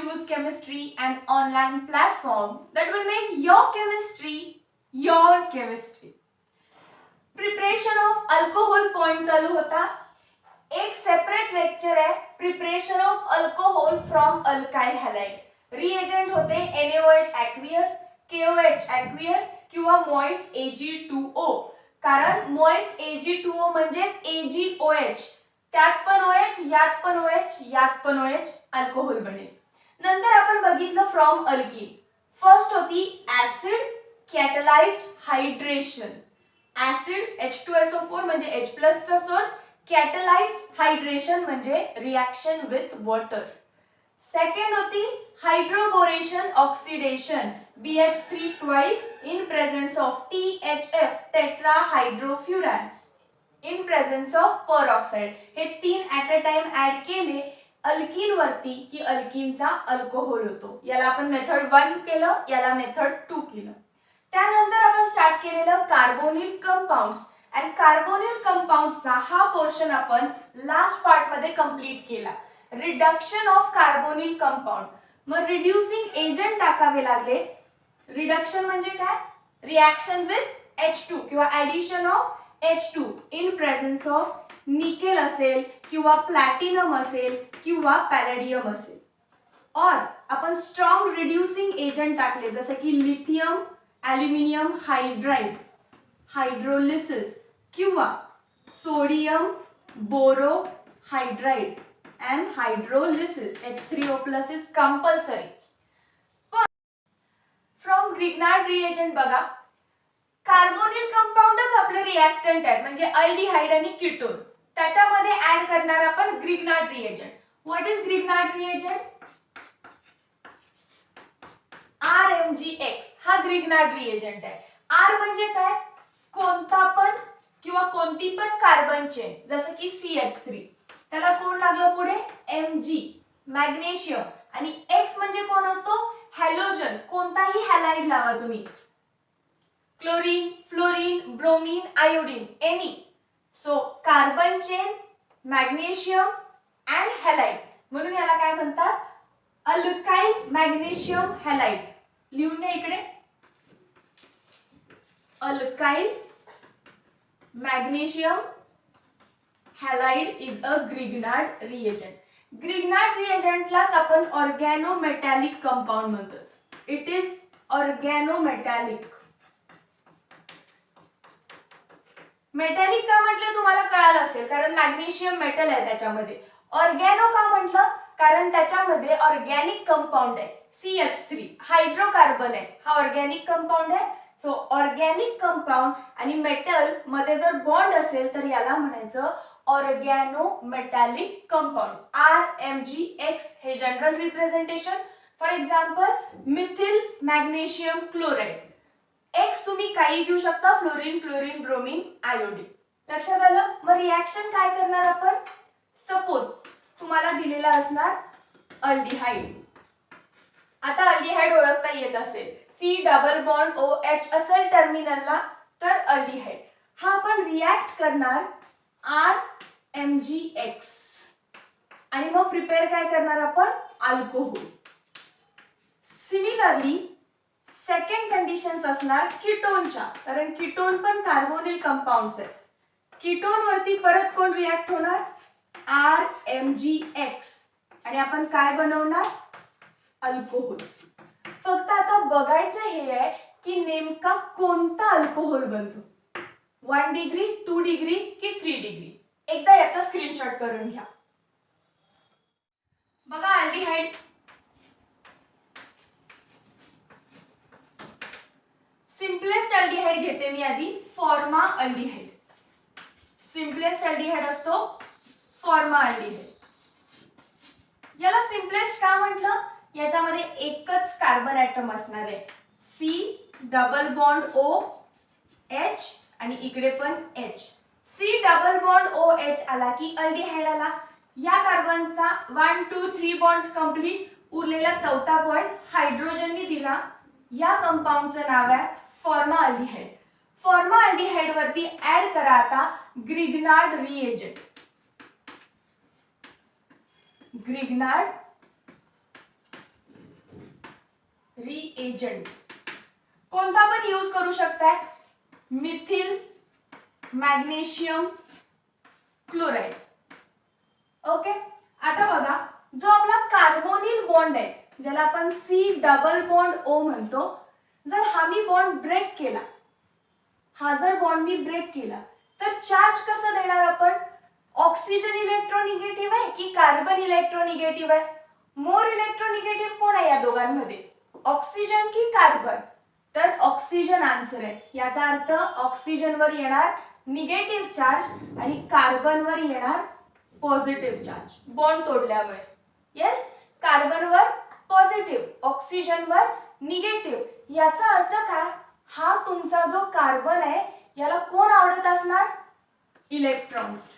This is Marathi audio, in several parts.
Choose Chemistry, an online platform that will make your chemistry your chemistry. Preparation of alcohol point चालू होता. एक सेपरेट लेक्चर आहे preparation of alcohol from alkyl halide. Reagent होते NaOH aqueous, KOH aqueous किंवा मॉइस्ट Ag2O. कारण मॉइस्ट Ag2O म्हणजेच AgOH. त्यात पण OH, यात पण OH, यात पण OH अल्कोहोल बनेल. नंतर आपण बघितलं फ्रॉम अल्कीन. फर्स्ट होती acid catalysed hydration. Acid H2SO4 म्हणजे H+ चा सोर्स, कॅटलाइज्ड हायड्रेशन म्हणजे रिएक्शन विथ वॉटर. सेकंड होती hydroboration oxidation BH3 twice in presence of THF tetrahydrofuran in presence of peroxide. हे तीन ऍट अ टाइम ऍड केले अल्कीन वरती की अल्कीनचा अल्कोहोल होतो. याला आपण मेथड 1 केलं, याला मेथड 2 केलं. त्यानंतर आपण स्टार्ट केलेलं कार्बोनिल कंपाऊंड्स. आणि कार्बोनिल कंपाऊंड्सचा हा पोर्शन आपण लास्ट पार्ट मध्ये कंप्लीट केला. Reduction of carbonyl compound. मग रिड्यूसिंग एजंट टाकावे लागले. रिडक्शन म्हणजे काय? रिएक्शन विथ H2 किंवा addition of H2 in presence of nickel असेल किंवा प्लॅटिनम असेल किंवा पॅलेडियम असेल. और आपण स्ट्रॉंग रिड्यूसिंग एजंट टाकले जसे की लिथियम ॲल्युमिनियम हायड्राइड हायड्रोलिसिस किंवा sodium borohydride and hydrolysis H3O+ is compulsory. From Grignard reagent बघा, कार्बोनिल कंपाऊंडच आपले रिएक्टंट आहेत म्हणजे अल्डिहाइड आणि कीटोन. त्याच्यामध्ये ऍड करणार आपण Grignard reagent. What is Grignard reagent? RMgX हा ग्रिग्नार्ड रिएजंट आहे. R म्हणजे काय? कोणता पण किंवा कोणती पण कार्बन चेन जसं की CH3 त्याला कोण लागलं पुढे Mg मॅग्नेशियम. आणि X म्हणजे कोण असतो? हॅलोजन. कोणताही हॅलाइड लावा तुम्ही, chlorine fluorine bromine iodine any. So carbon chain magnesium and halide म्हणून याला काय म्हणतात? Alkyl magnesium halide. लिहून घ्या इकडे, alkyl magnesium halide is a Grignard reagent. Grignard रिएजंटलाच आपण ऑर्गॅनोमेटॅलिक कंपाऊंड म्हणतो. It is organometallic. मेटॅलिक का म्हटलं तुम्हाला कळालं असेल कारण मॅग्नेशियम मेटल आहे त्याच्यामध्ये. ऑर्गॅनो का म्हटलं? कारण त्याच्यामध्ये ऑर्गॅनिक कंपाऊंड आहे CH3 हायड्रोकार्बन आहे. हा ऑर्गॅनिक कंपाऊंड आहे. सो ऑर्गॅनिक कंपाऊंड आणि मेटल मध्ये जर बॉन्ड असेल तर याला म्हणायचं ऑर्गॅनोमेटॅलिक कंपाऊंड. RMgX हे general representation. For example methyl magnesium chloride. X तुम्ही काही घेऊ शकता, फ्लोरीन क्लोरीन ब्रोमीन आयोडीन. लक्षात आलं? मग रिएक्शन काय करणार आपण? सपोज तुम्हाला दिलेला असणार अल्डिहाइड. आता अल्डिहाइड ओळखता येत असेल, C डबल बॉन्ड OH असेल टर्मिनलला तर अल्डिहाइड. हा आपण रिएक्ट करणार RMgX आणि मग प्रिपेअर काय करणार आपण? अल्कोहोल. सिमिलरली सेकंड कंडिशन्स असणार कीटोनच्या, कारण कीटोन पण कार्बोनिल कंपाऊंड्स आहेत. कीटोन वरती परत कोण रिएक्ट होणार? RMgX आणि आपण काय बनवणार? अल्कोहोल. फक्त आता बघायचं हे आहे की नेमका कोणता अल्कोहोल बनतो, 1 डिग्री 2 डिग्री की 3 डिग्री. एकदा याचा स्क्रीनशॉट करून घ्या. बघा अल्डिहाइड, सिम्पलेस्ट अल्डिहाइड घेते मी आधी, फॉर्मा अल्डिहाइड. सिम्पलेस्ट अल्डिहाइड असतो फॉर्मा अल्डिहाइड. याला सिम्पलेस्ट का म्हटलं? याच्यामध्ये एकच कार्बन ॲटम असणार आहे, C डबल बॉन्ड OH आणि इकडे पण H. C double bond OH आला की अल्डिहाइड आला. या कार्बनचा 1 2 3 बॉन्ड्स कंप्लीट. उरलेला चौथा बॉन्ड हायड्रोजननी दिला. या कंपाऊंडचं नाव आहे फॉर्मा अल्डिहाइड. फॉर्मा अल्डिहाइड वरती ऍड करा आता ग्रिग्नार्ड रिएजंट. ग्रिग्नार्ड रिएजंट कोणता पण यूज करू शकताय. Methyl magnesium chloride. ओके, आता बघा जो आपला कार्बोनिल बॉन्ड आहे ज्याला आपण सी डबल बॉन्ड ओ म्हणतो, जर हा मी बॉन्ड ब्रेक केला, हा जर बॉन्ड मी ब्रेक केला तर चार्ज कसं देणार आपण. ऑक्सिजन इलेक्ट्रोनिगेटिव्ह आहे की कार्बन इलेक्ट्रोनिगेटिव्ह आहे. मोर इलेक्ट्रोनिगेटिव्ह कोण आहे या दोघांमध्ये, ऑक्सिजन की कार्बन. तर ऑक्सिजन आन्सर आहे. याचा अर्थ ऑक्सिजनवर येणार निगेटिव्ह चार्ज आणि कार्बनवर येणार पॉझिटिव्ह चार्ज बॉन्ड तोडल्यामुळे. येस, कार्बनवर पॉझिटिव्ह, ऑक्सिजनवर निगेटिव्ह. याचा अर्थ काय, हा तुमचा जो कार्बन आहे याला कोण आवडत असणार, electrons.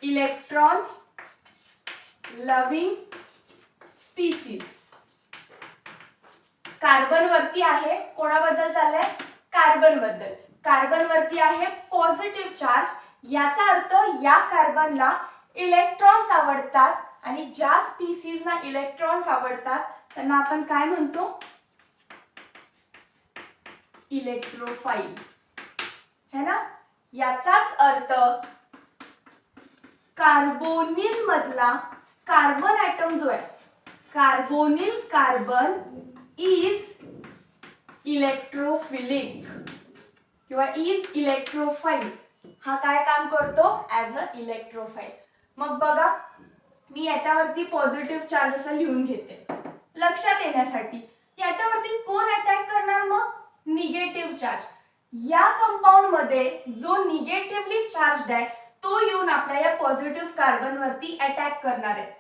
Electron loving species. Carbon वरती आहे, कोणाबद्दल चाललंय, कार्बन बद्दल. कार्बन वरती आहे पॉझिटिव्ह चार्ज, याचा अर्थ या कार्बनला इलेक्ट्रॉन्स आवडतात आणि ज्या स्पीसीजना इलेक्ट्रॉन्स आवडतात त्यांना आपण काय म्हणतो, इलेक्ट्रोफाइल, है ना. याचाच अर्थ कार्बोनिल मधला कार्बन ॲटम जो आहे, कार्बोनिल कार्बन इज इलेक्ट्रोफिलिक किंवा इज इलेक्ट्रोफाइल. हा काय काम करतो, ॲज अ इलेक्ट्रोफाइल. मग बघा मी याच्यावरती पॉझिटिव्ह चार्ज असं लिहून घेते लक्षात येण्यासाठी. याच्यावरती कोण अटॅक करणार, मग निगेटिव्ह चार्ज. या कंपाऊंड मध्ये जो निगेटिव्हली चार्ज आहे तो येऊन आपल्या या पॉझिटिव्ह कार्बन वरती अटॅक करणार आहे.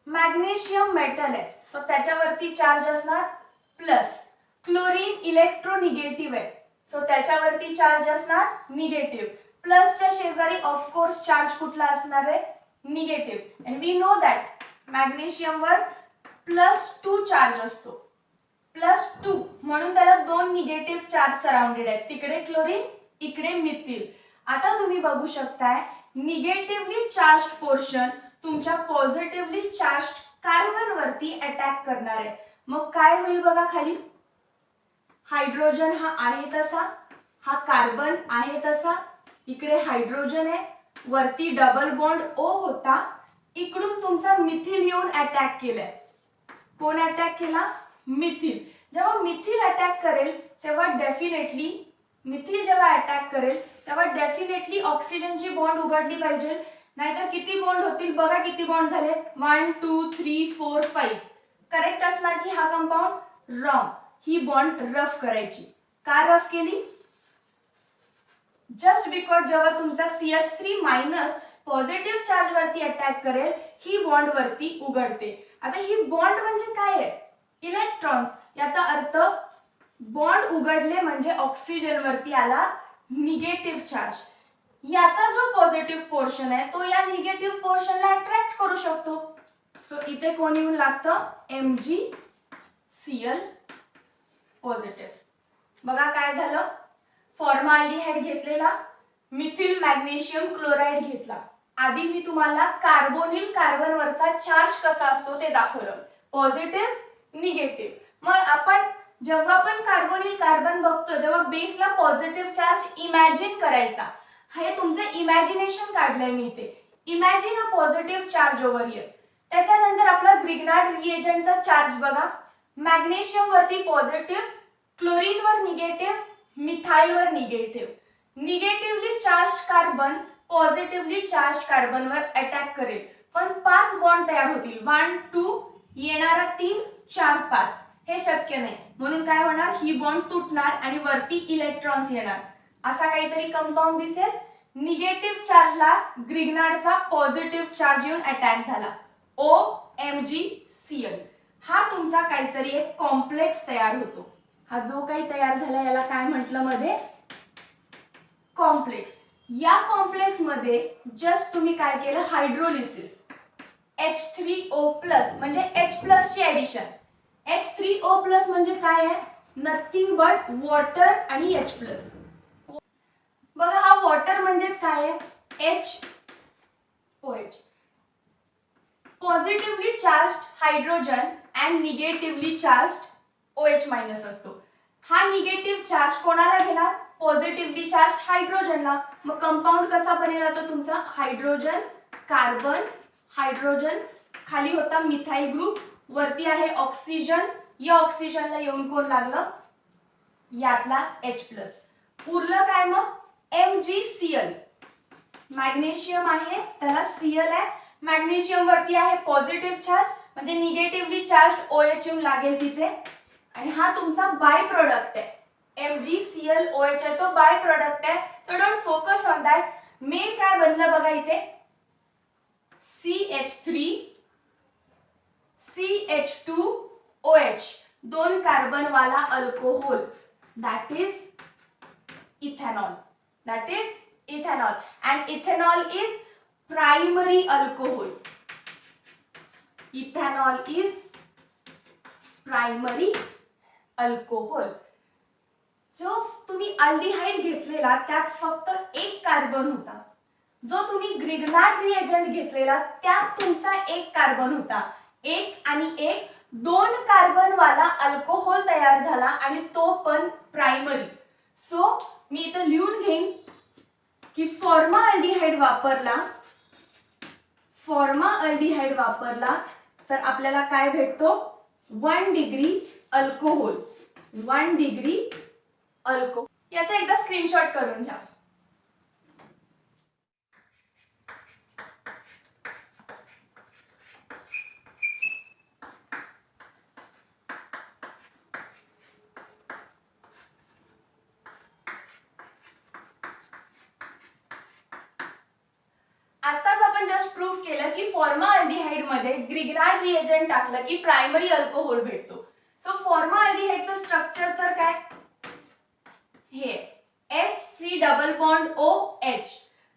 मॅग्नेशियम मेटल आहे सो त्याच्यावरती चार्ज असणार प्लस. क्लोरीन इलेक्ट्रोनिगेटिव्ह आहे सो त्याच्यावरती चार्ज असणार निगेटिव्ह. प्लसच्या शेजारी ऑफकोर्स चार्ज कुठला असणार आहे, negative. And we know that मॅग्नेशियमवर +2 चार्ज असतो, +2, म्हणून त्याला 2 निगेटिव्ह चार्ज सराउंडेड आहेत. तिकडे क्लोरीन, इकडे मिथिल. आता तुम्ही बघू शकताय निगेटिव्हली चार्ज पोर्शन तुमच्या पॉझिटिव्हली चार्ज कार्बन वरती अटॅक करणार आहे. मग काय होईल बघा, खाली हायड्रोजन हा आहे तसा, हा कार्बन आहे तसा, इकडे हायड्रोजन आहे, वरती डबल बॉन्ड ओ होता, इकडून तुमचा मिथिल येऊन अटॅक केलाय. कोण अटॅक केला, मिथिल. जेव्हा मिथिल अटॅक करेल तेव्हा डेफिनेटली मिथिल जेव्हा अटॅक करेल तेव्हा डेफिनेटली ऑक्सिजनची बॉन्ड उघडली पाहिजे, नाहीतर किती बॉन्ड होतील बघा, किती बॉन्ड झाले, 1 2 3 4 5. करेक्ट असणार की हा कंपाऊंड, रॉंग. ही बॉन्ड रफ करायची. का रफ केली, जस्ट बिकॉज जेव्हा तुमचा CH3- पॉझिटिव्ह चार्ज वरती अटॅक करेल ही बॉन्ड वरती उघडते. आता ही बॉन्ड म्हणजे काय आहे, इलेक्ट्रॉन्स. याचा अर्थ बॉन्ड उघडले म्हणजे ऑक्सिजन वरती आला निगेटिव्ह चार्ज. याचा जो पॉझिटिव्ह पोर्शन आहे तो या निगेटिव्ह पोर्शनला अट्रॅक्ट करू शकतो. सो इथे कोण येऊन लागतं, MgCl पॉझिटिव्ह. बघा काय झालं, फॉर्माल्डिहाइड घेतलेला, मिथिल मॅग्नेशियम क्लोराईड घेतला. आधी मी तुम्हाला कार्बोनिल कार्बन वरचा चार्ज कसा असतो ते दाखवलं, पॉझिटिव्ह निगेटिव्ह. मग आपण जेव्हा पण कार्बोनिल कार्बन बघतो तेव्हा बेसला पॉझिटिव्ह चार्ज इमॅजिन करायचा. हे तुमचे इमॅजिनेशन काढलंय मी इथे. Imagine a positive charge over here. त्याच्यानंतर आपला ग्रिग्नार्ड रिएजंटचा चार्ज बघा, मॅग्नेशियम वरती पॉझिटिव्ह, क्लोरीन वर निगेटिव्ह, मिथाइल वर negative. Negatively charge carbon positively charge कार्बनवर अटॅक करेल, पण 5 बॉन्ड तयार होतील. 1 2 येणारा 3 4 5 हे शक्य नाही. म्हणून काय होणार, ही बॉन्ड तुटणार आणि वरती इलेक्ट्रॉन्स येणार. असा काहीतरी कंपाऊंड दिसेल. निगेटिव्ह चार्जला ग्रिग्नार्डचा पॉझिटिव्ह चार्ज येऊन अटॅक झाला, OMgCl. हा तुमचा काहीतरी एक कॉम्प्लेक्स तयार होतो. हा जो काही तयार झाला याला काय म्हटलं मध्ये, कॉम्प्लेक्स. या कॉम्प्लेक्स मध्ये जस्ट तुम्ही काय केलं, हायड्रोलिसिस. H3O+ म्हणजे H+ ची ऍडिशन. H3O+ म्हणजे काय आहे, नथिंग बट वॉटर आणि H+. बघा हा वॉटर म्हणजेच काय आहे, HOH. Positively charge hydrogen and negatively charge OH minus असतो. हा निगेटिव्ह चार्ज कोणाला घेणार? पॉझिटिव्हली चार्ज हायड्रोजनला. मग कंपाऊंड कसा बनेल आता तुमचा? हायड्रोजन कार्बन हायड्रोजन, खाली होता मिथाइल ग्रुप, वरती आहे ऑक्सिजन. या ऑक्सिजनला येऊन कोण लागलं? यातला H+. उरलं काय मग? MgCl. मॅग्नेशियम आहे त्याला Cl आहे. मॅग्नेशियम वरती आहे पॉझिटिव्ह चार्ज म्हणजे निगेटिव्हली चार्ज OH येऊन लागेल तिथे. आणि हा तुमचा बाय प्रोडक्ट आहे. MgClOH आहे तो बाय प्रोडक्ट आहे. So don't focus on that. Main काय बनलं बघा इथे? CH3 CH2OH, 2 कार्बन वाला alcohol, that is ethanol. That is ethanol. And ethanol is primary alcohol. Ethanol is primary alcohol. जो तुम्ही अल्डिहाइड घेतलेला त्यात फक्त एक कार्बन होता. जो तुम्ही ग्रिग्नार्ड रिएजंट घेतलेला त्यात तुमचा एक कार्बन होता. एक आणि एक 2 कार्बन वाला अल्कोहोल तयार झाला आणि तो पण प्रायमरी. सो मी इथं लिहून घेईन की फॉर्माल्डिहाइड वापरला तर आपल्याला काय भेटतो? 1 डिग्री अल्कोहोल. 1 degree alcohol. याचा एकदा स्क्रीनशॉट करून घ्या. आताच आपण जस्ट प्रूफ केलं की फॉर्माल्डिहाइड मध्ये ग्रिग्नार्ड रिएजंट टाकलं की प्रायमरी अल्कोहोल भेटतो. सो फॉर्माल्डिहाइडचं स्ट्रक्चर तर काय? हे HC double bond OH.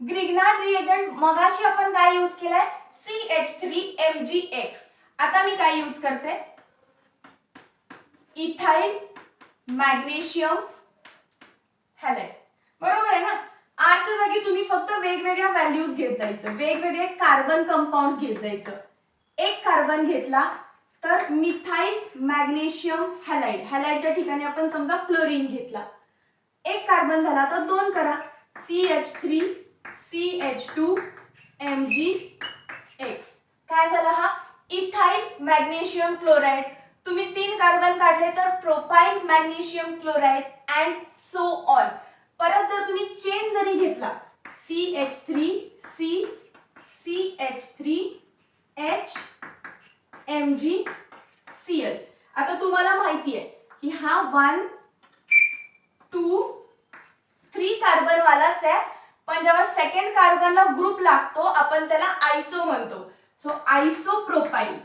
Grignard reagent मगाशी आपण काय यूज केलाय? CH3MgX. आता मी काय यूज करते? Ethyl magnesium halide. बरोबर आहे ना? आरच्या जागी तुम्ही फक्त वेगवेगळ्या व्हॅल्यूज घेत जायचं, वेगवेगळे कार्बन कंपाऊंड्स घेत जायचं. एक कार्बन घेतला तर मिथाइल मॅग्नेशियम हॅलाइड. हॅलाइडच्या ठिकाणी आपण समजा क्लोरीन घेतला. एक कार्बन झाला तर 2 करा. CH3 CH2MgX. काय झाला हा? Ethyl magnesium chloride. तुम्ही 3 कार्बन काढले तर propyl magnesium chloride and so on. परत जर तुम्ही चेन जरी घेतला CH3 CH3H MgCl. आता तुम्हाला माहिती आहे की हा 1 2 3 कार्बन वालाच आहे, पण जेव्हा सेकंड कार्बनला ग्रुप लागतो आपण त्याला आयसो म्हणतो. सो आयसोप्रोपाइल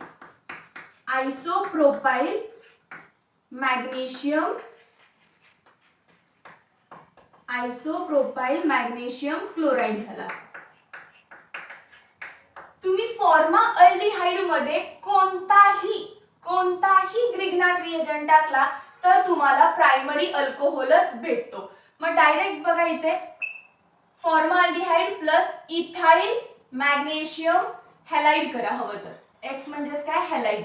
मॅग्नेशियम क्लोराइड झाला. तुम्ही फॉर्माल्डिहाइड मध्ये कोणताही ग्रिग्नार्ड रिएजंट टाकला तर तुम्हाला प्रायमरी अल्कोहोलच भेटतो. मग डायरेक्ट बघा इथे formaldehyde plus ethyl magnesium halide करा हवं तर. X म्हणजेच काय? हॅलाइड.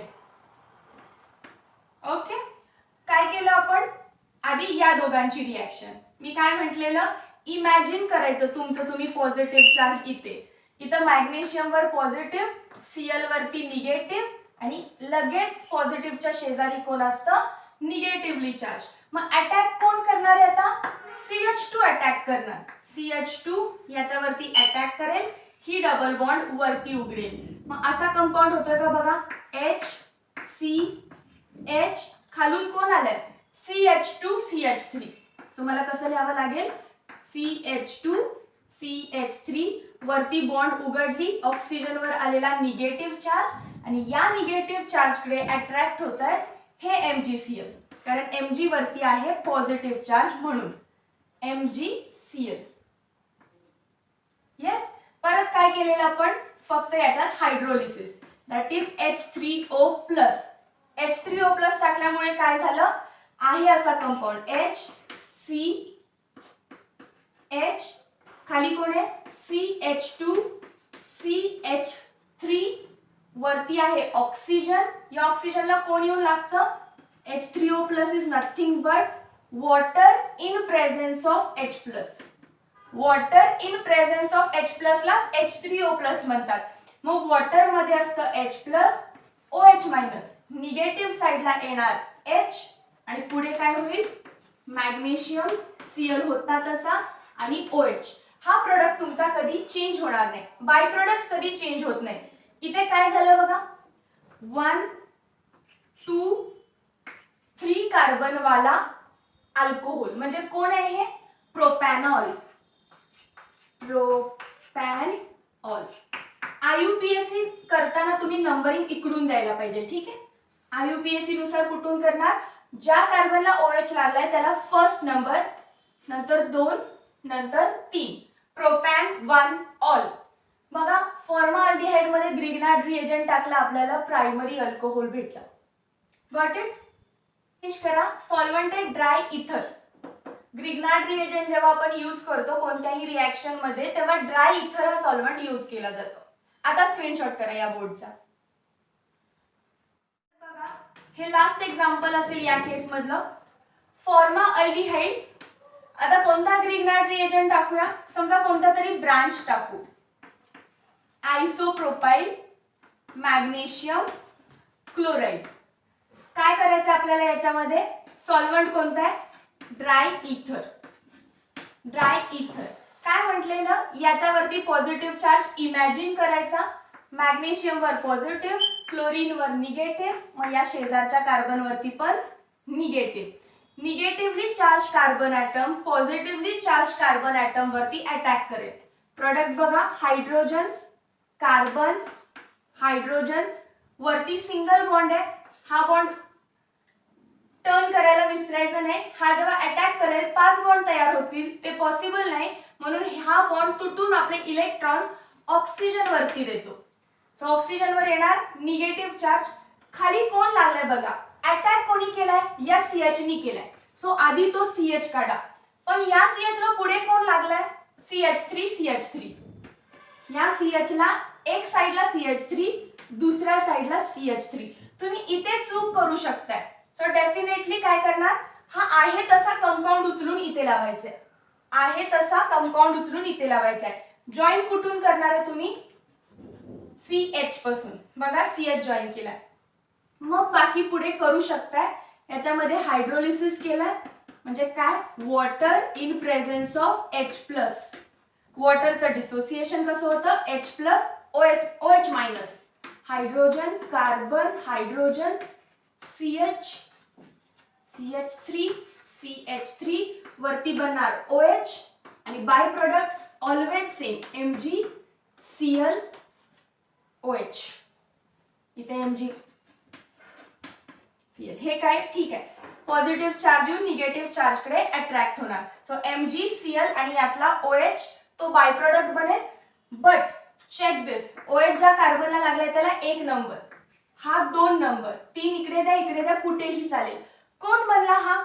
ओके. काय केलं आपण? आधी या दोघांची रिॲक्शन. मी काय म्हटलेलं? इमॅजिन करायचं तुमचं तुम्ही पॉझिटिव्ह चार्ज इथं मॅग्नेशियम वर पॉझिटिव्ह, Cl वरती निगेटिव्ह आणि लगेच पॉझिटिव्हच्या शेजारी कोण असतं? Negatively charge. मग अटॅक कोण करणार आहे आता? CH2 अटॅक करणार. CH2 याच्यावरती अटॅक करेल, ही डबल बॉन्ड वरती उघडेल. मग असा कंपाऊंड होतोय का बघा? HCH खालून कोण आलंय? CH2 CH3. सो मला कसं लिहावं लागेल? CH2 CH3 वरती बॉन्ड उघडली, ऑक्सिजन वर आलेला निगेटिव्ह चार्ज आणि या निगेटिव्ह चार्ज कडे अट्रॅक्ट होत आहे हे MgCl, कारण Mg वरती आहे पॉझिटिव्ह चार्ज म्हणून MgCl. येस. परत काय केलेलं आपण? फक्त याच्यात hydrolysis, that is H3O+. H3O+ टाकल्यामुळे काय झालं? आहे असा कंपाऊंड HCH, खाली कोण आहे? CH2 CH3 वरती आहे ऑक्सिजन, या ऑक्सिजनला कोण येऊन लागतं, H3O plus is nothing but water in presence of H plus. Water in presence of H प्लसला H3O plus म्हणतात. मग वॉटर मध्ये असतं H plus OH minus, negative साईडला येणार H आणि पुढे काय होईल, मॅग्नेशियम Cl होता तसा आणि OH. हा प्रोडक्ट तुमचा कधी चेंज होणार नाही, बाय प्रोडक्ट कधी चेंज होत नाही. इथे काय झालं बघा, 1 2 3 कार्बन वाला अल्कोहोल म्हणजे कोण आहे हे, प्रोपॅनॉल. प्रोपॅनॉल. IUPAC करताना तुम्ही नंबरिंग इकडून द्यायला पाहिजे, ठीक आहे. IUPAC नुसार कुठून करणार, ज्या कार्बनला OH लागलाय त्याला फर्स्ट नंबर, नंतर 2, नंतर 3. Propane 1 all. बघा फॉर्माल्डिहाइड मध्ये ग्रिग्नार्ड रिएजंट टाकला, आपल्याला प्रायमरी अल्कोहोल भेटला. Got it. चेंज करा, सॉल्व्हंटेड ड्राय इथर. ग्रिग्नार्ड रिएजंट जेव्हा आपण यूज करतो कोणत्याही रिएक्शन मध्ये तेव्हा ड्राय इथर हा सॉल्व्हंट यूज केला जातो. आता स्क्रीनशॉट करा या बोर्डचा. बघा हे लास्ट एक्झाम्पल असेल या केस मधलं. फॉर्माल्डिहाइड. आता कोणता ग्रिग्नार्ड रिएजंट टाकूया, समजा कोणता तरी ब्रांच टाकू. आयसोप्रोपाइल मॅग्नेशियम क्लोराईड. काय करायचं आपल्याला याच्यामध्ये, सॉल्व्हंट कोणता आहे, ड्राय इथर. ड्राय इथर काय म्हटलेलं, याच्यावरती पॉझिटिव्ह चार्ज इमॅजिन करायचा, मॅग्नेशियम वर पॉझिटिव्ह, क्लोरीन वर निगेटिव्ह, मग या शेजारच्या कार्बन वरती पण negative. Negatively charge carbon atom positively charge carbon atom वरती अटॅक करेल. प्रोडक्ट बघा, हायड्रोजन कार्बन हायड्रोजन, वरती सिंगल बॉन्ड आहे, हा बॉन्ड टर्न करायला विसरायचं नाही. हा जेव्हा अटॅक करेल 5 बॉन्ड तयार होतील, ते पॉसिबल नाही, म्हणून हा बॉन्ड तुटून आपले इलेक्ट्रॉन्स ऑक्सिजन वरती देतो. सो ऑक्सिजन वर येणार निगेटिव्ह चार्ज. खाली कोण लागलाय बघा, अटॅक कोणी केलाय, या CH नी केलाय. सो आधी तो CH काढा, पण या CH ला पुढे कोण लागलाय, CH3. या CH ला एक साइडला CH3, दुसऱ्या साइडला CH3. तुम्ही इथे चूक करू शकताय. सो डेफिनेटली काय करणार, हा आहे तसा कंपाऊंड उचलून इथे लावायचा आहे, आहे तसा कंपाऊंड उचलून इथे लावायचा आहे. जॉईन कुठून करणार आहे तुम्ही, CH पासून. बघा CH जॉईन केलाय, मग बाकी पुढे करू शकताय. याच्यामध्ये हायड्रोलिसिस केलाय म्हणजे काय, water in presence of H plus. वॉटरचं डिसोसिएशन कसं होतं, H plus OH minus, hydrogen carbon hydrogen CH3 वरती बनणार OH आणि by product always same MgCl OH. इथे MgCl हे काय, ठीक आहे, पॉझिटिव्ह चार्ज येऊन निगेटिव्ह चार्ज कडे अट्रॅक्ट होणार. सो MgCl आणि यातला OH तो बाय प्रोडक्ट बनेल. बट चेक दिस, OH ज्या कार्बनला लागलाय त्याला 1 नंबर, हा 2 नंबर, 3 इकडे द्या कुठेही चालेल. कोण बनला हा,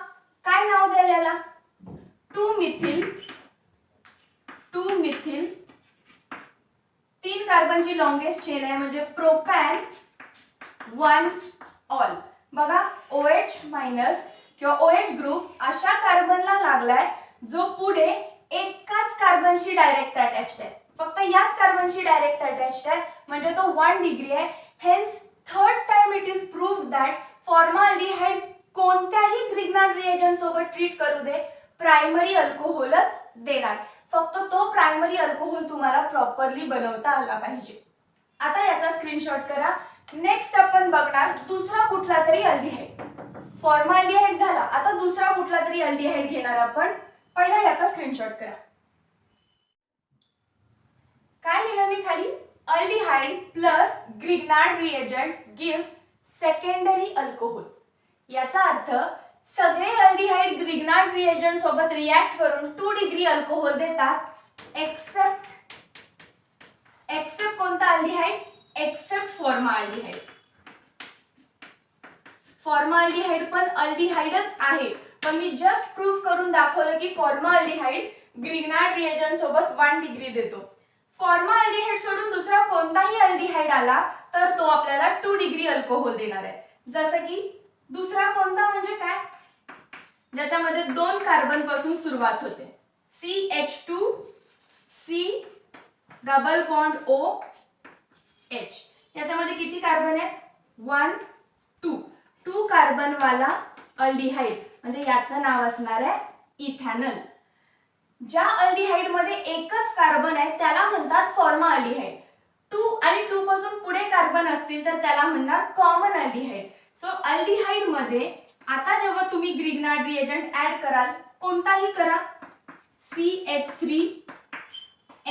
काय नाव द्याल याला, 2 मिथिल 3 कार्बनची लॉंगेस्ट चेन आहे म्हणजे प्रोपॅन 1 ऑल. बघा OH मायनस किंवा OH ग्रुप अशा कार्बनला लागलाय जो पुढे एकाच कार्बनशी डायरेक्ट अटॅच्ड आहे, फक्त याच कार्बनशी डायरेक्ट अटॅच्ड आहे, म्हणजे तो 1 डिग्री आहे. Hence third time it is proved that formaldehyde कोणत्याही ग्रिग्नार्ड रिएजंट सोबत ट्रीट करू दे, प्रायमरी अल्कोहोलच देणार. फक्त तो प्रायमरी अल्कोहोल तुम्हाला प्रॉपरली बनवता आला पाहिजे. आता याचा स्क्रीनशॉट करा. नेक्स्ट आपण बघणार दुसरा कुठला तरी अल्डिहाइड. फॉर्माल्डिहाइड झाला, आता दुसरा कुठला तरी अल्डिहाइड घेणार आपण. पहिला याचा स्क्रीनशॉट करा. काय लिहिलं मी खाली, aldehyde plus Grignard reagent gives secondary alcohol. याचा अर्थ सगळे अल्डिहाइड ग्रिग्नार्ड रिएजंट सोबत रिएक्ट करून 2 डिग्री अल्कोहोल देतात एक्सेप्ट कोणता अल्डिहाइड, एक्सेप्ट फॉर्माल्डिहाइड. फॉर्माल्डिहाइड पण अल्डिहाइडच आहे, पण मी जस्ट प्रूफ करून दाखवलं की फॉर्माल्डिहाइड ग्रिग्नार्ड रिएजंट सोबत 1 डिग्री देतो. फॉर्माल्डिहाइड सोडून दुसरा कोणताही अल्डिहाइड आला तर तो आपल्याला 2 डिग्री अल्कोहोल देणार आहे. जसं की दुसरा कोणता म्हणजे काय, ज्याच्यामध्ये 2 कार्बन पासून सुरुवात होते. CH2 C double bond OH. याच्यामध्ये किती कार्बन आहेत? 1 2 कार्बन वाला अल्डिहाइड म्हणजे याचं नाव असणार आहे इथॅनॉल. ज्या अल्डिहाइड मध्ये एकच कार्बन आहे त्याला म्हणतात फॉर्माल्डिहाइड. 2 आणि 2 पासून पुढे कार्बन असतील तर त्याला म्हणणार कॉमन अल्डिहाइड. सो अल्डिहाइड मध्ये आता जेव्हा तुम्ही ग्रिग्नार्ड रिएजंट ऍड कराल, कोणताही करा, CH3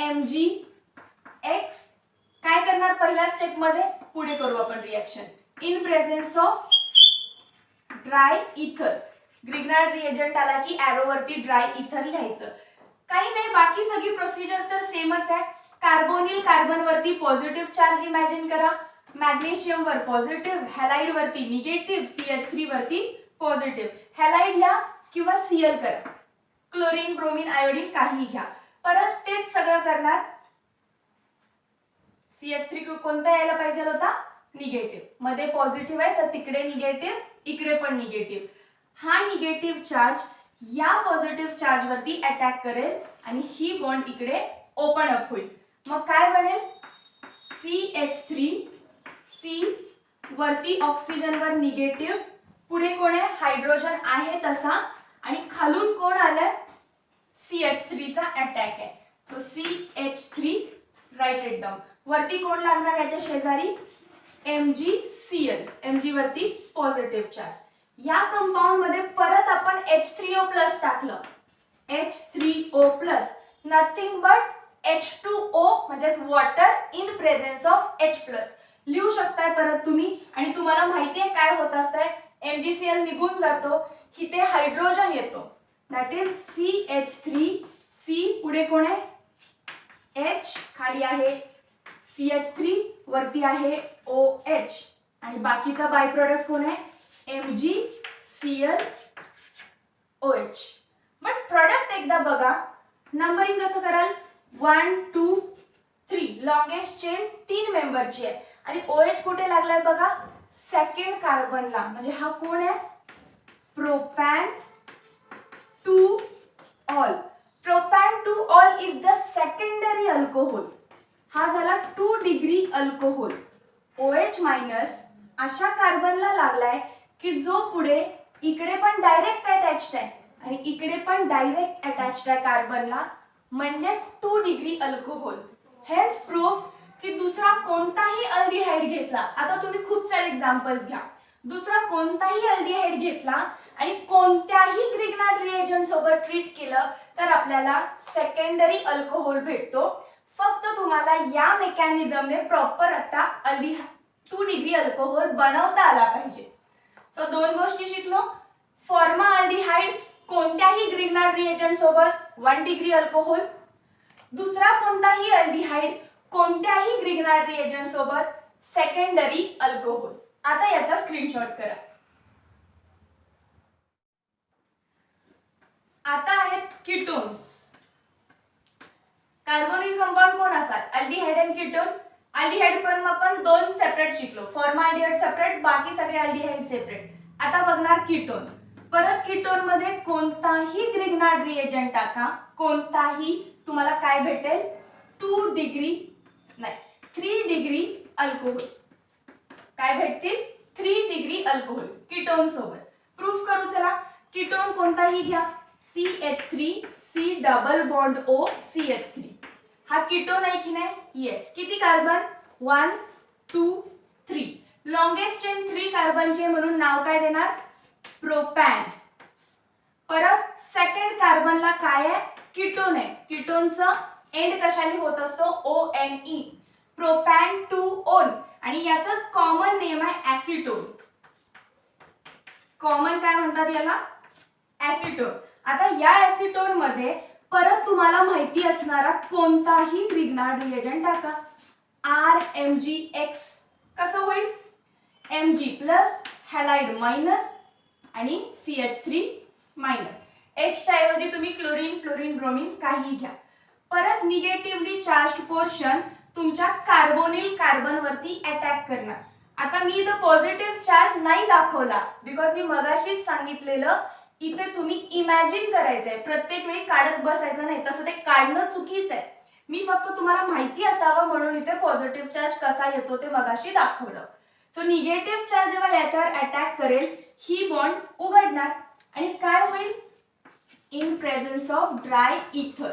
MgX, काय करणार पहिल्या स्टेप मध्ये, पुढे करू आपण reaction in presence of dry इथर. ग्रिग्नार्ड रिएजंट आला की एरो वरती ड्राय इथर लिहायचं. काही नाही, बाकी सगळी प्रोसिजर तर सेमच आहे. कार्बोनिल कार्बन वरती पॉझिटिव्ह चार्ज इमॅजिन करा, मॅग्नेशियम वर पॉझिटिव्ह, हॅलाइड वरती निगेटिव्ह, CH3 वरती पॉझिटिव्ह. हॅलाइड ला किंवा Cl करा, क्लोरीन ब्रोमीन आयोडीन काही घ्या. परत तेच सगळं करणार. CH3 कोणता यायला पाहिजे होता? निगेटिव्ह. मध्ये पॉझिटिव्ह आहे तर तिकडे निगेटिव्ह, इकडे पण निगेटिव्ह. हा निगेटिव्ह चार्ज या पॉझिटिव्ह चार्ज वरती अटॅक करेल आणि ही बॉन्ड इकडे ओपन अप होईल. मग काय बनेल? CH3 C वरती ऑक्सिजन वर निगेटिव्ह, पुढे कोण आहे? हायड्रोजन आहे तसा, आणि खालून कोण आलंय? CH3 चा अटॅक आहे. So CH3 write it down. वरती कोण लागणार याच्या शेजारी? MgCl. Mg वरती पॉझिटिव्ह चार्ज. या कंपाऊंड मध्ये परत आपण H3O+ टाकलं. H3O+, नथिंग बट H2O म्हणजेच water in presence of H+. लिहू शकताय परत तुम्ही. आणि तुम्हाला माहिती आहे काय होत असतंय, MgCl निघून जातो, इथे हायड्रोजन येतो, दॅट इज CH3C. पुढे कोण आहे? H, खाली आहे CH3, वरती आहे OH, आणि बाकीचा बाय प्रोडक्ट कोण आहे? MgCl OH. बट प्रोडक्ट एकदा बघा, नंबरिंग कसं कराल? 1 2 3. लॉंगेस्ट चेन 3 मेंबरची आहे आणि OH कुठे लागलाय बघा? सेकंड कार्बनला. म्हणजे हा कोण आहे? Propan two ol. Propan two ol is the secondary alcohol. हा झाला 2 डिग्री अल्कोहोल. OH मायनस अशा कार्बनला लागलाय की जो पुढे इकडे पण डायरेक्ट अटॅच्ड आहे आणि इकडे पण डायरेक्ट अटॅच्ड आहे कार्बनला, म्हणजे 2 डिग्री अल्कोहोल. हेन्स प्रूफ की दुसरा कोणताही अल्डिहाइड घेतला, आता तुम्ही खूप सारे एक्झाम्पल्स घ्या, दुसरा कोणताही अल्डिहाइड घेतला आणि कोणत्याही ग्रिग्नार्ड रिएजंट सोबत ट्रीट केलं तर आपल्याला सेकंडरी अल्कोहोल भेटतो. फक्त तुम्हाला या मेकॅनिझमने प्रॉपर आता 2 डिग्री अल्कोहोल बनवता आला पाहिजे. सो 2 गोष्टी शिकलो. फॉर्माल्डिहाइड कोणत्याही ग्रिग्नार्ड रिएजंट सोबत 1 डिग्री अल्कोहोल. दुसरा कोणताही अल्डिहाइड कोणत्याही ग्रिग्नार्ड रिएजंट सोबत सेकंडरी अल्कोहोल. आता याचा स्क्रीनशॉट करा. आता आहेत कीटोन्स. कार्बोनिल कंपाऊंड कोण असतात? अल्डिहाइड आणि कीटोन. अल्डिहाइड पण आपण 2 सेपरेट शिकलो, फॉर्माल्डिहाइड सेपरेट, बाकी सगळे अल्डिहाइड सेपरेट. आता बघणार कीटोन. परत कीटोन मध्ये कोणताही ग्रिग्नार्ड रिएजंट टाका, कोणताही, तुम्हाला काय भेटेल? 2 डिग्री नाही 3 डिग्री अल्कोहोल. काय भेटतील? 3 डिग्री अल्कोहोल कीटोन सोबत. प्रूफ करू चला. कीटोन कोणताही घ्या, CH3 C double bond O CH3. हा कीटोन आहे की नाही? येस. किती कार्बन? 1 2 3. लॉंगेस्ट चेन 3 कार्बनचे म्हणून नाव काय देणार? प्रोपॅन. परत सेकंड कार्बनला काय आहे? कीटोन आहे. कीटोनचं एंड कशाने होत असतो? ONE. Propan two one. आणि याचंच कॉमन नेम आहे ऍसिटोन. कॉमन काय म्हणतात याला? ऍसिटोन. आता या ऍसिटोन मध्ये परत तुम्हाला माहिती असणारा कोणताही ग्रिग्नार्ड रिएजंट टाका. RMgX कसं होईल? Mg प्लस, हॅलाइड मायनस आणि CH3 मायनस. H च्या ऐवजी तुम्ही क्लोरीन फ्लोरीन ब्रोमीन काही घ्या. परत निगेटिव्हली चार्ज पोर्शन तुमच्या कार्बोनिल कार्बनवरती अटॅक करणार. आता मी इथं पॉझिटिव्ह चार्ज नाही दाखवला बिकॉज मी मगाशीच सांगितलेलं इथे तुम्ही इमॅजिन करायचंय, प्रत्येक वेळी काढत बसायचं नाही, तसं ते काढणं चुकीचं आहे. मी फक्त तुम्हाला माहिती असावं म्हणून इथे पॉझिटिव्ह चार्ज कसा येतो ते मगाशी दाखवलं. सो निगेटिव्ह चार्ज जेव्हा याच्यावर अटॅक करेल ही बॉन्ड उघडणार आणि काय होईल, इन प्रेझेन्स ऑफ ड्राय इथर.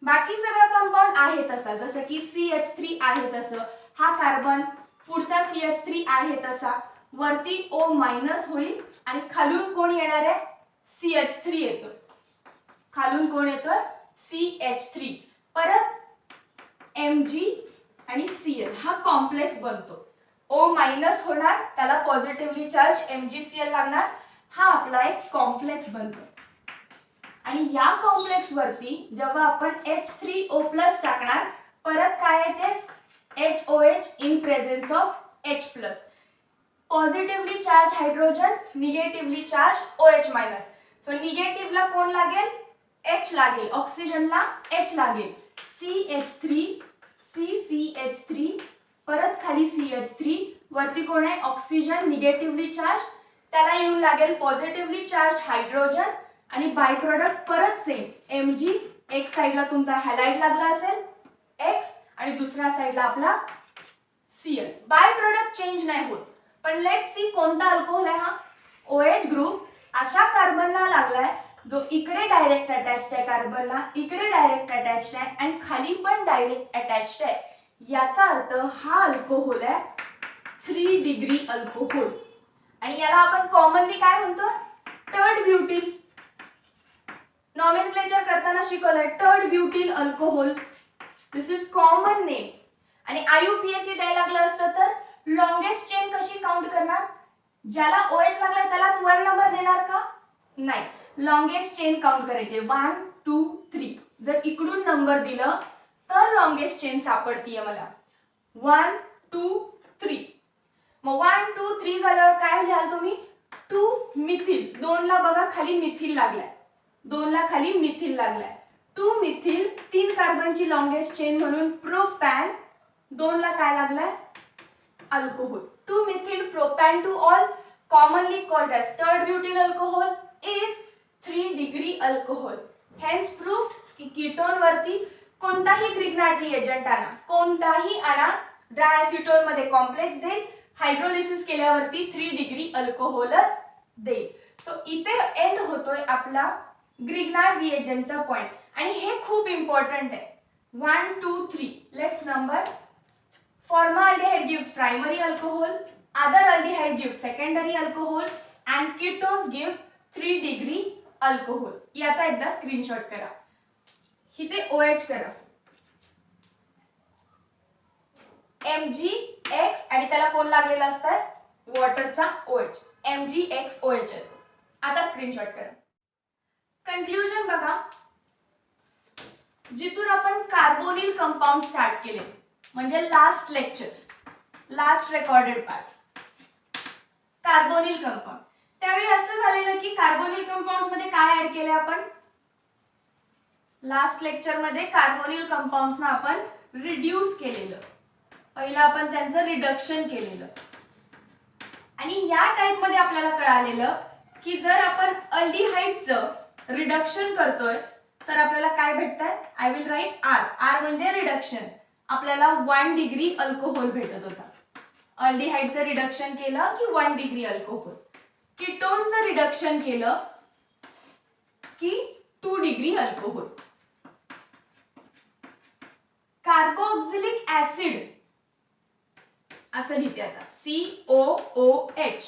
बाकी सगळं कंपाऊंड आहे तसा, जसं की CH3 आहे तसं, हा कार्बन पुढचा CH3 आहे तसा, वरती O मायनस होईल आणि खालून कोण येणार आहे, CH3 येतो. खालून कोण येतं, CH3. परत Mg आणि Cl हा कॉम्प्लेक्स बनतो. O मायनस होणार, त्याला पॉझिटिव्हली चार्ज MgCl लागणार, हा आपला एक कॉम्प्लेक्स बनतो. आणि या कॉम्प्लेक्स वरती जेव्हा आपण H3O+ टाकणार, परत काय येते, HOH in presence of H+. Positively charge hydrogen, negatively charge OH-. So निगेटिव्हला कोण लागेल, H लागेल, ऑक्सिजनला H लागेल, CH3 CCH3, परत खाली CH3, वरती कोण आहे ऑक्सिजन निगेटिव्हली चार्ज, त्याला येऊन लागेल पॉझिटिव्हली चार्ज हायड्रोजन आणि बाय प्रोडक्ट परत सेम Mg. एक साइडला तुमचा हॅलाइड लागला असेल X आणि दुसऱ्या साइडला आपला Cl. बाय प्रोडक्ट चेंज नाही होत, पण लेट्स सी कोणता अल्कोहोल आहे हा, OH ग्रुप अशा कार्बनला लागलाय जो इकडे डायरेक्ट अटॅच्ड आहे कार्बनला, इकडे डायरेक्ट अटॅच्ड आहे आणि खाली पण डायरेक्ट अटॅच्ड आहे. याचा अर्थ हा अल्कोहोल आहे 3 डिग्री अल्कोहोल आणि याला आपण कॉमनली काय म्हणतो, टर्ड ब्युटिल. नॉमेनक्लेचर करताना शिकवलंय tert butyl alcohol, this is common name. आणि IUPAC द्यायला लागलं असतं तर लॉंगेस्ट चेन कशी काउंट करणार, ज्याला OH लागलाय त्यालाच 1 नंबर देणार का, नाही, लॉंगेस्ट चेन काउंट करायचे 1 2 3. जर इकडून नंबर दिलं तर लॉंगेस्ट चेन सापडतीये मला 1 2 3. मग 1 2 3 झाल्यावर काय लिहाल तुम्ही, 2 मिथिल. 2 ला बघा खाली मिथिल लागलाय, 2 ला खाली मिथिल लागलाय, 2 मिथिल 3 कार्बनची लॉंगेस्ट चेन म्हणून प्रोपॅन. 2 ला काय लागलाय, alcohol. 2 methyl propan two ol, commonly called as third butyl alcohol, is 3 degree alcohol. Hence proved की कीटोन वरती कोणताही ग्रिग्नाट रिएजंट आणा, कोणताही आणा, डायसिटोन मध्ये कॉम्प्लेक्स देईल, हायड्रोलिसिस केल्यावरती 3 डिग्री अल्कोहोलच देईल. सो इथे एंड होतोय आपला ग्रिग्नाट रिएजंटचा पॉइंट आणि हे खूप इम्पॉर्टंट आहे. 1 2 3 let's number. Formaldehyde gives primary alcohol, other aldehyde gives secondary alcohol and ketones give 3 degree alcohol. याचा एकदा स्क्रीनशॉट करा. इथे OH करा, MgX आणि त्याला कोण लागलेला असतं, वॉटरचा OH, MgXOH येतो. आता स्क्रीनशॉट करा. कन्क्लुजन बघा, जिथून आपण कार्बोनिल कंपाऊंड स्टार्ट केले म्हणजे last lecture, last recorded part, carbonyl compound. त्यावेळी असं झालेलं की कार्बोनिल कंपाऊंड्स मध्ये काय ऍड केले आपण, लास्ट लेक्चर मध्ये कार्बोनिल कंपाऊंड्स ना आपण रिड्यूस केलेलं, पहिला आपण त्यांचं रिडक्शन केलेलं आणि या टाइप मध्ये आपल्याला कळालेलं की जर आपण अल्डिहाइडचं रिडक्शन करतोय तर आपल्याला काय भेटतंय, I will write R. R म्हणजे रिडक्शन, आपल्याला 1 डिग्री अल्कोहोल भेटत होता. अल्डिहाइडचं रिडक्शन केलं की 1 डिग्री अल्कोहोल, कीटोनचं रिडक्शन केलं की 2 डिग्री अल्कोहोल. कार्बोक्सिलिक ऍसिड असं लिहिते आता, COOH.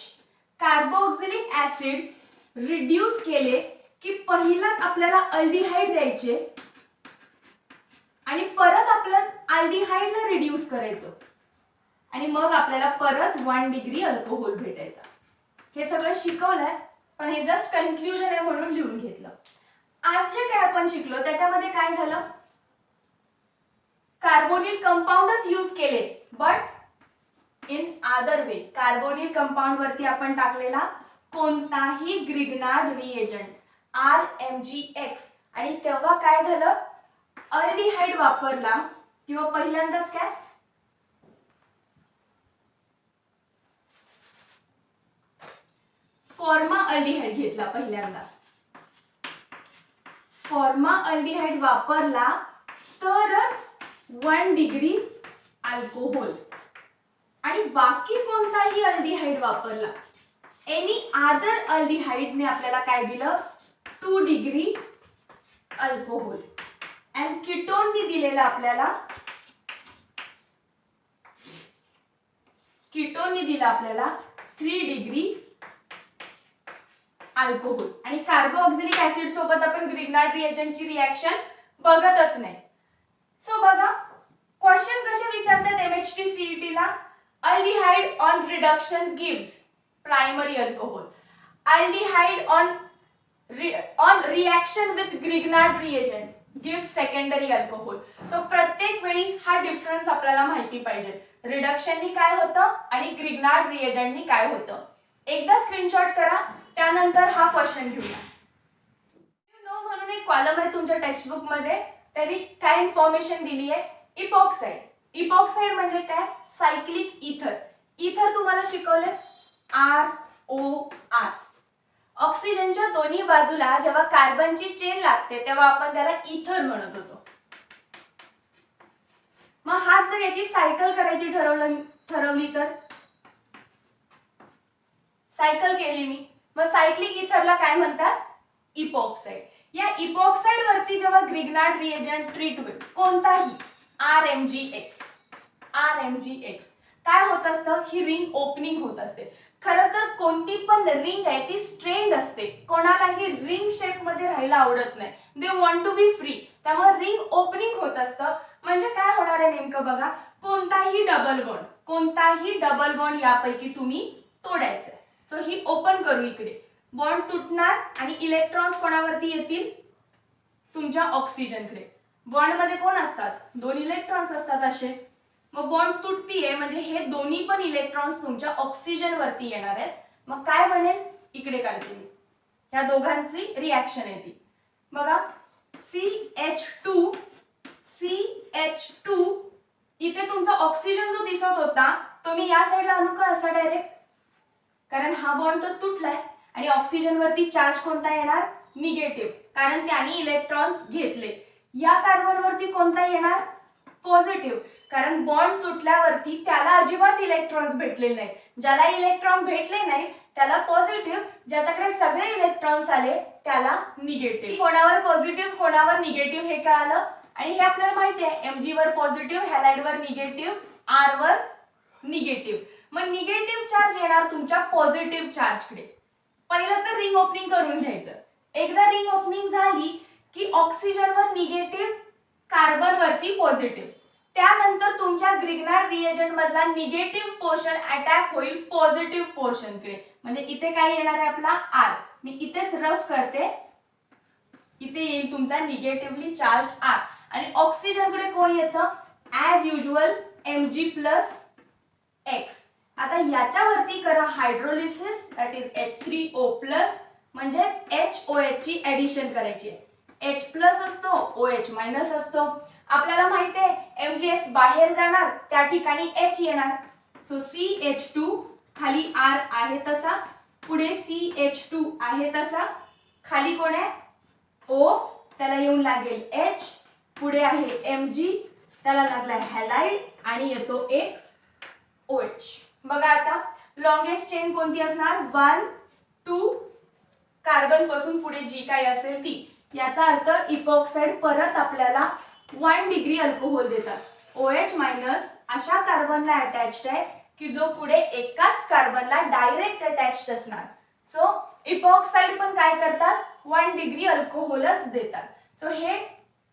कार्बोक्सिलिक ऍसिड्स रिड्यूस केले की पहिला आपल्याला अल्डिहाइड द्यायचे आणि परत आपल्याला अल्डिहाइडला रिड्यूस करायचं आणि मग आपल्याला परत 1 डिग्री अल्कोहोल भेटायचा. हे सगळं शिकवलंय पण हे जस्ट कन्क्लुजन आहे म्हणून लिहून घेतलं. आज जे काय आपण शिकलो त्याच्यामध्ये काय झालं, कार्बोनिल कंपाऊंडच यूज केले but in other way. Carbonyl compound वरती आपण टाकलेला कोणताही ग्रिग्नार्ड रिएजंट RMgX आणि तेव्हा काय झालं, अल्डिहाइड वापरला किंवा पहिल्यांदाच काय फॉर्मा अल्डिहाइड घेतला, पहिल्यांदा फॉर्मा अल्डिहाइड वापरला तरच 1 डिग्री अल्कोहोल, आणि बाकी कोणताही अल्डिहाइड वापरला एनी अदर अल्डिहाइडने आपल्याला काय दिलं 2 डिग्री अल्कोहोल, आणि कीटोनने दिलेला आपल्याला दिला आपल्याला 3 डिग्री अल्कोहोल, आणि कार्बोऑक्सिलिक ऍसिड सोबत आपण ग्रिग्नार्ड रिएजंटची रिएक्शन बघतच नाही. सो बघा क्वेश्चन कसे विचारतात MHT CET ला, aldehyde on reduction gives primary alcohol, aldehyde on reaction with Grignard reagent gives secondary alcohol. So प्रत्येक वेळी हा डिफरन्स आपल्याला माहिती पाहिजे, रिडक्शननी काय होतं आणि ग्रिग्नार्ड रिएजंटनी काय होतं. एकदा स्क्रीनशॉट करा, त्यानंतर हा क्वेश्चन घेऊया. नो म्हणून एक कॉलम आहे तुमच्या टेक्स्टबुक मध्ये, त्यांनी काय इन्फॉर्मेशन दिली आहे, इपॉक्साइड. इपॉक्साइड म्हणजे काय, सायक्लिक इथर. इथर तुम्हाला शिकवले ROR. ऑक्सिजनच्या दोन्ही बाजूला जेव्हा कार्बनची चेन लागते तेव्हा आपण त्याला इथर म्हणत होतो. मग हाच जर याची सायकल करायची ठरवली तर सायकल केली मी, मग सायक्लिक इथरला काय म्हणतात, इपॉक्साइड. या इपॉक्साइड वरती जेव्हा ग्रिग्नार्ड रिएजंट ट्रीट होईल कोणताही RMgX काय होत असतं, ही रिंग ओपनिंग होत असते. खरं तर कोणती पण रिंग आहे ती स्ट्रेन्ड असते, कोणालाही रिंग शेप मध्ये राहायला आवडत नाही, they want to be free, त्यामुळे रिंग ओपनिंग होत असतं. म्हणजे काय होणार आहे नेमकं बघा, कोणताही डबल बॉन्ड यापैकी तुम्ही तोडायचं. सो ही ओपन करू, इकडे बॉन्ड तुटणार आणि इलेक्ट्रॉन्स कोणावरती येतील, तुमच्या ऑक्सिजनकडे. बॉन्ड मध्ये कोण असतात, 2 इलेक्ट्रॉन्स असतात असे. मग बॉन्ड तुटतीये म्हणजे हे दोन्ही पण इलेक्ट्रॉन्स तुमच्या ऑक्सिजन वरती येणार आहेत. मग काय बनेल, इकडे काढते मी, ह्या दोघांची रिएक्शन आहे ती बघा. CH2 इथे तुमचा ऑक्सिजन जो दिसत होता तो मी या साईडला आणू का असा डायरेक्ट, कारण हा बॉन्ड तर तुटलाय आणि ऑक्सिजन वरती चार्ज कोणता येणार, निगेटिव्ह, कारण त्याने इलेक्ट्रॉन्स घेतले. या कार्बन वरती कोणता येणार, पॉझिटिव्ह, कारण बॉन्ड तुटल्यावरती त्याला अजिबात इलेक्ट्रॉन्स भेटलेले नाही. ज्याला इलेक्ट्रॉन भेटले नाही त्याला पॉझिटिव्ह, ज्याच्याकडे सगळे इलेक्ट्रॉन्स आले त्याला निगेटिव्ह. कोणावर पॉझिटिव्ह कोणावर निगेटिव्ह हे कळालं, आणि हे आपल्याला माहिती आहे Mg वर पॉझिटिव्ह, हॅलाइड वर निगेटिव्ह, R वर निगेटिव्ह. मग निगेटिव्ह चार्ज येणार तुमच्या पॉझिटिव्ह चार्जकडे. पहिलं तर रिंग ओपनिंग करून घ्यायचं. एकदा रिंग ओपनिंग झाली की ऑक्सिजन वर निगेटिव्ह, कार्बन वरती पॉझिटिव्ह, त्यानंतर तुमच्या ग्रिग्नार्ड रिएजंट मधला निगेटिव्ह पोर्शन अटॅक होईल पॉझिटिव्ह पोर्शनकडे. म्हणजे इथे काय येणार आहे आपला R, मी इथेच रफ करते, इथे येईल तुमचा निगेटिव्हली चार्ज R, आणि ऑक्सिजनकडे कोण येतं, ॲज युजुअल Mg+X. आता याच्यावरती करा हायड्रोलिसिस, दॅट इज H3O+, म्हणजेच HOH ची ऍडिशन करायची आहे. H+ असतो, OH- असतो. आपल्याला माहिती आहे Mgx बाहेर जाणार त्या ठिकाणी H येणार. सो CH2 खाली R आहे तसा, पुढे CH2 आहे तसा, खाली कोण आहे O, त्याला येऊन लागेल H, पुढे आहे Mg, त्याला लागलाय हॅलाइड आणि येतो एक OH. बघा आता लॉंगेस्ट चेन कोणती असणार, 1 2 कार्बन पासून पुढे जी काही असेल ती. याचा अर्थ इपॉक्साइड परत आपल्याला 1 डिग्री अल्कोहोल देतात. OH- अशा कार्बनला अटॅच्ड आहे की जो पुढे एकाच कार्बनला डायरेक्ट अटॅच्ड असणार. सो इपॉक्साइड पण काय करतात, 1 डिग्री अल्कोहोलच देतात. सो हे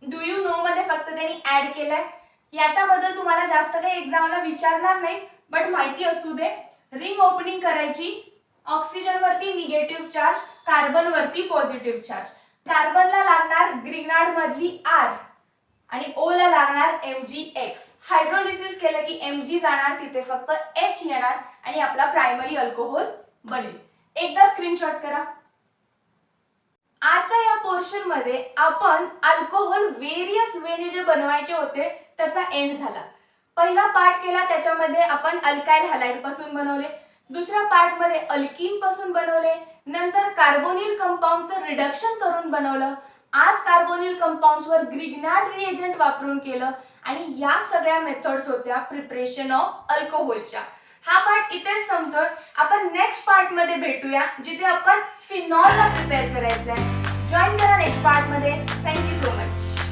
डू यू नो मध्ये फक्त त्यांनी ऍड केलंय. याच्याबद्दल तुम्हाला जास्त काही एक्झामला विचारणार नाही, बट माहिती असू दे. रिंग ओपनिंग करायची, ऑक्सिजन वरती निगेटिव्ह चार्ज, कार्बन वरती पॉझिटिव्ह चार्ज. कार्बनला लागणार ग्रिग्नार्ड मधली R आणि O ला लागणार Mgx. हायड्रोलिसिस केलं की Mg जाणार, तिथे फक्त H येणार आणि आपला प्रायमरी अल्कोहोल बनेल. एकदा स्क्रीनशॉट करा. आजच्या या पोर्शन मध्ये आपण अल्कोहोल व्हेरियस वेने जे बनवायचे होते त्याचा एंड झाला. पहिला पार्ट केला, त्याच्यामध्ये आपण अल्काइल हॅलाइड पासून बनवले. दुसऱ्या पार्ट मध्ये अल्कीन पासून बनवले. नंतर कार्बोनिल कंपाऊंडचं रिडक्शन करून बनवलं. आज कार्बोनिल कंपाऊंड्स वर ग्रिग्नार्ड रिएजंट वापरून केलं. आणि या सगळ्या मेथड्स होत्या प्रिपरेशन ऑफ अल्कोहोलच्या. हा पार्ट इथेच संपतोय. आपण नेक्स्ट पार्ट मध्ये भेटूया, जिथे आपण फिनॉलला प्रिपेअर करायचं आहे. जॉईन करा नेक्स्ट पार्ट मध्ये. Thank you so much.